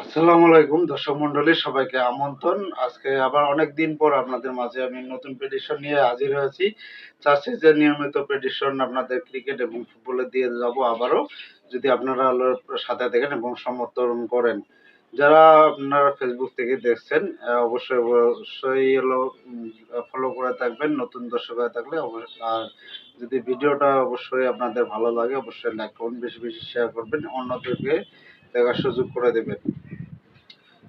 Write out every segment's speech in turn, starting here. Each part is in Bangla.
আসসালামু আলাইকুম দর্শক মন্ডলী, সবাইকে আমন্ত্রণ। আজকে আবার অনেক দিন পর আপনাদের মাঝে আমি নতুন প্রেডিকশন নিয়ে হাজির হয়েছি। চাচ্ছি যে নিয়মিত প্রেডিকশন আপনাদের ক্রিকেট এবং ফুটবলে দিয়ে যাব আবারও, যদি আপনারা আলোর সাথে থাকেন এবং সমর্থন করেন। যারা আপনারা ফেসবুক থেকে দেখছেন অবশ্যই অবশ্যই হলো ফলো করে থাকবেন, নতুন দর্শক হয়ে থাকলে আর যদি ভিডিওটা অবশ্যই আপনাদের ভালো লাগে অবশ্যই লাইক করুন, বেশি বেশি শেয়ার করবেন, অন্যদেরকে দেখার সুযোগ করে দেবেন।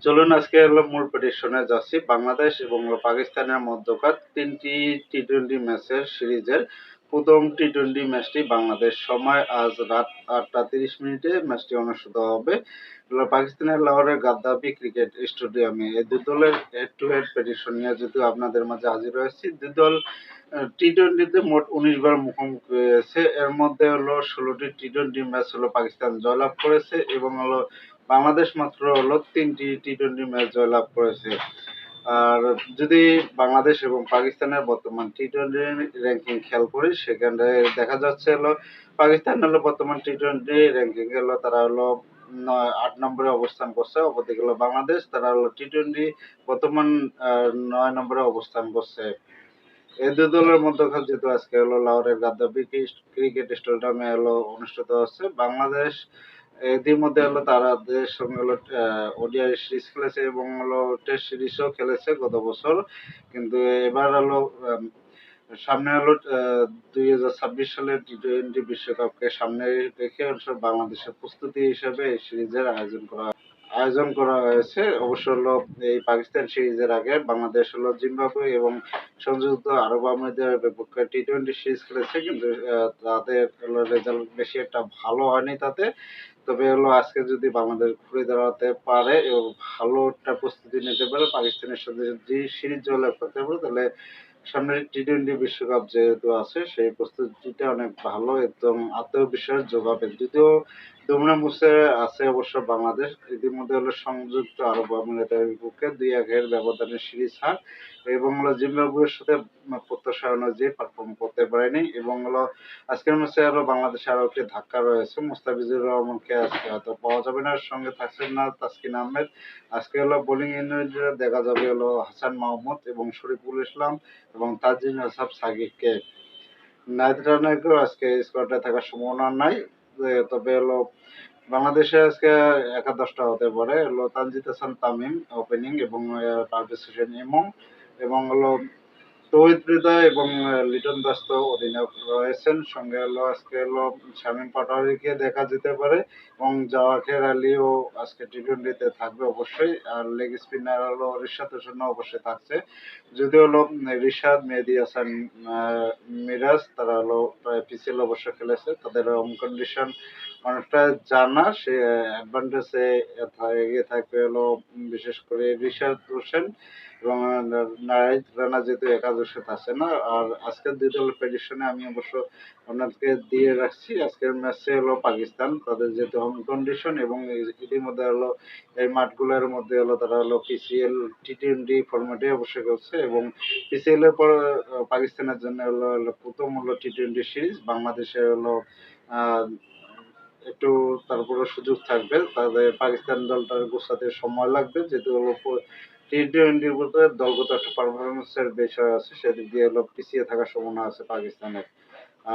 চলুন আজকে হলো মূল প্রেডিকশনে যাচ্ছি। বাংলাদেশ এবং পাকিস্তানের মধ্যকার তিনটি টি-টোয়েন্টি ম্যাচের সিরিজের প্রথম টি-টোয়েন্টি ম্যাচটি বাংলাদেশ সময় আজ রাত 8টা 30 মিনিটে ম্যাচটি অনুষ্ঠিত হবে পাকিস্তানের লাহোরের গাদ্দাফি ক্রিকেট স্টেডিয়ামে। এই দুই দলের হেড টু হেড প্রেডিকশন নিয়ে যেহেতু আপনাদের মাঝে হাজির হয়েছি। দুই দল টি-টোয়েন্টিতে মোট 19 বার মুখোমুখি হয়েছে। এর মধ্যে হলো 16টি টি-টোয়েন্টি ম্যাচ হলো পাকিস্তান জয়লাভ করেছে এবং হলো বাংলাদেশ মাত্র হলো 3টি টি-টোয়েন্টি ম্যাচ জয়লাভ করেছে। আর যদি বাংলাদেশ এবং পাকিস্তানের বর্তমান টি-টোয়েন্টি র্যাঙ্কিং খেয়াল করি, সেখানে দেখা যাচ্ছে হলো পাকিস্তান হলো বর্তমান টি-টোয়েন্টি র্যাঙ্কিং হলো তারা হলো 8 নম্বরে অবস্থান করছে। অপরদিকে হলো বাংলাদেশ, তারা হলো টি-টোয়েন্টি বর্তমান 9 নম্বরে অবস্থান করছে। এই দুই দলের মধ্যকার যেহেতু আজকে হলো লাহোরের গাদ্দাফি ক্রিকেট স্টেডিয়ামে হলো অনুষ্ঠিত হচ্ছে। বাংলাদেশ ইতিমধ্যে হলো তাদের সঙ্গে হলো ওডিআই সিরিজ খেলেছে এবং হলো টেস্ট সিরিজও খেলেছে গত বছর। কিন্তু এবার হলো সামনে হলো 2026 সালের টি-টোয়েন্টি বিশ্বকাপকে সামনে রেখে বাংলাদেশের প্রস্তুতি হিসেবে এই সিরিজের আয়োজন করা হয়েছে। অবশ্য হলো এই পাকিস্তান সিরিজের আগে বাংলাদেশ হলো জিম্বাবুয়ে এবং সংযুক্ত আরব আমিরাতের বিপক্ষে টি-টোয়েন্টি সিরিজ খেলেছে, কিন্তু তাদের হলো রেজাল্ট বেশি একটা ভালো হয়নি তাতে। তবে হলো আজকে যদি বাংলাদেশ ঘুরে দাঁড়াতে পারে এবং ভালো একটা প্রস্তুতি নিতে পারে, পাকিস্তানের সাথে যদি সিরিজ জয়লাভ করতে পারে, তাহলে সামনের টি-টোয়েন্টি বিশ্বকাপ যেহেতু আছে সেই প্রস্তুতিটা অনেক ভালো এবং আত্মবিশ্বাস যোগাবে। যদিও দুমড়ে মুছে আছে অবশ্য বাংলাদেশ, ইতিমধ্যে হলো সংযুক্ত আরব আমিরাতের বিপক্ষে 2-1 ব্যবধানে সিরিজ হার এবং হলো জিম্বাবুয়ের সাথে প্রত্যাশা অনুযায়ী পারফর্ম করতে পারেনি এবং হলো আজকের ম্যাচে আরো বাংলাদেশে আরো একটি ধাক্কা রয়েছে। মুস্তাফিজুর রহমানকে আজকে হয়তো পাওয়া যাবে না, সঙ্গে থাকছেন না তাসকিন আহমেদ। আজকে হলো বোলিং ইউনিটে দেখা যাবে হলো হাসান মাহমুদ এবং শরীফুল ইসলাম এবং তাজিম আসাফ সাকিবকে। নাহিদ রানাকেও আজকে স্কোয়াডে থাকার সম্ভাবনা নাই। তবে হলো বাংলাদেশে আজকে একাদশটা হতে পারে হলো তানজিদ হাসান তামিম ওপেনিং এবং পারভেজ হোসেন ইমন এবং হলো তৌহিদ হৃদয় এবং লিটন দাস তো অধিনায়ক রয়েছেন। সঙ্গে হলো আজকে হলো শামীম পাটোয়ারিকে দেখা যেতে পারে এবং জাওয়াহির আলীও আজকে টি-টোয়েন্টিতে থাকবে অবশ্যই। আর লেগ স্পিনার হলো রিশাদ হোসেন অবশ্যই থাকছে। যদিও হলো রিশাদ, মেহেদী হাসান, মিরাজ তারা হলো পিসিএল অবশ্য খেলেছে, তাদের হোম কন্ডিশন অনেকটা জানা, সে অ্যাডভান্টেজে এগিয়ে থাকবে হলো বিশেষ করে রিশাদ হোসেন এবং নাহিদ রানা যেহেতু একাদশে থাকছে না। আর আজকের দুই দলের প্রেডিকশনে আমি অবশ্য আপনাদেরকে দিয়ে রাখছি। আজকের ম্যাচে হলো পাকিস্তান, তাদের যেহেতু হোম কন্ডিশন এবং ইতিমধ্যে হলো এই মাঠগুলোর মধ্যে হলো তারা হলো পিসিএল টি-টোয়েন্টি ফরম্যাটে অবশ্যই করছে এবং পিসিএল এর পর পাকিস্তানের জন্য হলো প্রথম হলো টি-টোয়েন্টি সিরিজ। বাংলাদেশে হলো আহ একটু তারপরে সুযোগ থাকবে, তাদের পাকিস্তান দলটার গোছাতে সময় লাগবে, যেহেতু হলো টি-টোয়েন্টির মধ্যে দলগত একটা পারফরমেন্সের বিষয় আছে, সেদিক দিয়ে হলো পিছিয়ে থাকার সম্ভাবনা আছে পাকিস্তানের।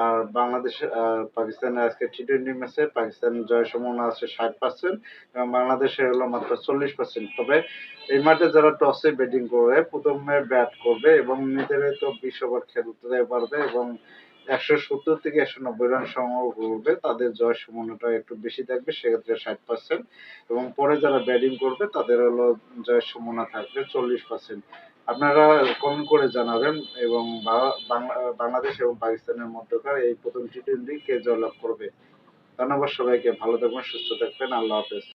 আর বাংলাদেশে পাকিস্তানের আজকে টি-টোয়েন্টি ম্যাচে পাকিস্তান জয়ের সম্ভাবনা আছে 60% এবং বাংলাদেশে হলো মাত্র 40%। তবে এই মাঠে যারা টসে ব্যাটিং করবে, প্রথমে ব্যাট করবে এবং নিজেরাই তো 20 ওভার খেলতে পারবে এবং 170 থেকে 190 রান সংগ্রহ করবে, তাদের জয়ের সম্ভাবনাটা একটু বেশি থাকবে, সেক্ষেত্রে 60%। এবং পরে যারা ব্যাটিং করবে তাদের হলো জয়ের সম্ভাবনা থাকবে 40%। আপনারা কমেন্ট করে জানাবেন এবং বাংলাদেশ এবং পাকিস্তানের মধ্যকার এই প্রথম টি-টোয়েন্টি কে জয়লাভ করবে। ধন্যবাদ সবাইকে, ভালো থাকবেন, সুস্থ থাকবেন, আল্লাহ হাফেজ।